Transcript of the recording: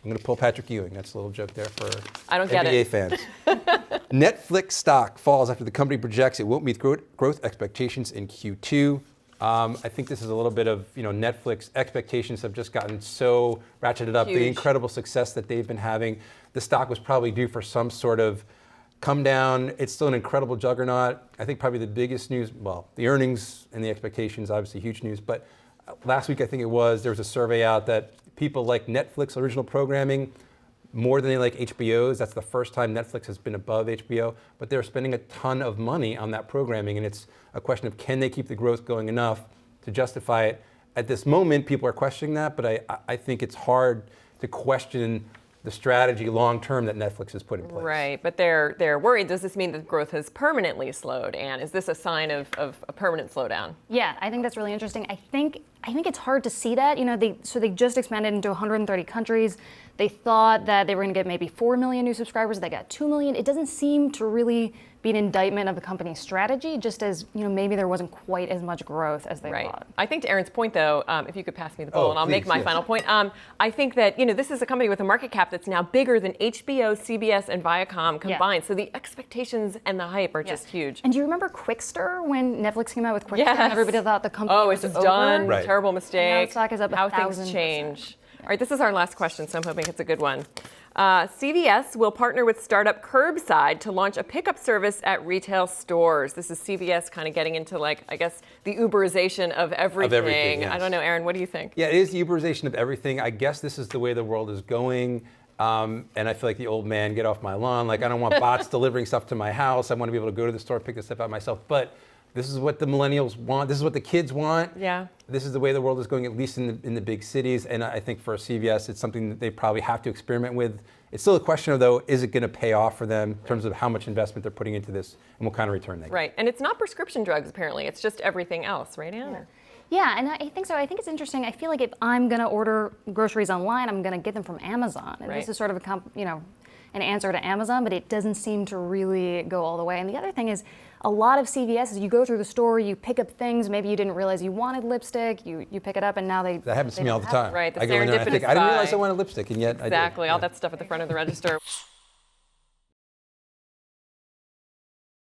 I'm going to pull Patrick Ewing. That's a little joke there for I don't get NBA it. fans. Netflix stock falls after the company projects it won't meet growth expectations in Q2. I think this is a little bit of, Netflix expectations have just gotten so ratcheted up. Huge. The incredible success that they've been having. The stock was probably due for some sort of come down. It's still an incredible juggernaut. I think probably the biggest news, well, the earnings and the expectations, obviously huge news, but last week I think there was a survey out that people like Netflix original programming more than they like HBO's. That's the first time Netflix has been above HBO, but they're spending a ton of money on that programming, and it's a question of can they keep the growth going enough to justify it. At this moment, people are questioning that, but I think it's hard to question the strategy long term that Netflix has put in place. Right, but they're worried. Does this mean that growth has permanently slowed? And is this a sign of a permanent slowdown? Yeah, I think that's really interesting. I think it's hard to see that. They just expanded into 130 countries. They thought that they were going to get maybe 4 million new subscribers. They got 2 million. It doesn't seem to really be an indictment of the company's strategy, just as maybe there wasn't quite as much growth as they thought. I think to Aaron's point, though, if you could pass me the bowl, and I'll make please, my yes. final point. I think that this is a company with a market cap that's now bigger than HBO, CBS, and Viacom combined. So the expectations and the hype are just huge. And do you remember Quickster when Netflix came out with Quickster? Yes. And everybody thought the company was it's over? done. Right. Terrible mistake. And now the stock is up How 1,000%. things change. All right, this is our last question, so I'm hoping it's a good one. CVS will partner with startup Curbside to launch a pickup service at retail stores. This is CVS kind of getting into, the Uberization of everything. Yes. I don't know, Aaron, what do you think? Yeah, it is the Uberization of everything. I guess this is the way the world is going. And I feel like the old man, get off my lawn. I don't want bots delivering stuff to my house. I want to be able to go to the store, pick this stuff out myself. But this is what the millennials want. This is what the kids want. Yeah. This is the way the world is going, at least in the big cities. And I think for CVS, it's something that they probably have to experiment with. It's still a question of, though, is it going to pay off for them in terms of how much investment they're putting into this and what kind of return they get? Right, and it's not prescription drugs, apparently. It's just everything else, right, Anna? Yeah, and I think so. I think it's interesting. I feel like if I'm going to order groceries online, I'm going to get them from Amazon. And this is sort of an answer to Amazon, but it doesn't seem to really go all the way. And the other thing is, a lot of CVS is you go through the store, you pick up things, maybe you didn't realize you wanted lipstick, you pick it up, and now That happens to me all the time. Right, the I go in there and I think, serendipitous I didn't realize buy. I wanted lipstick, and yet I did. Exactly, all that stuff at the front of the register.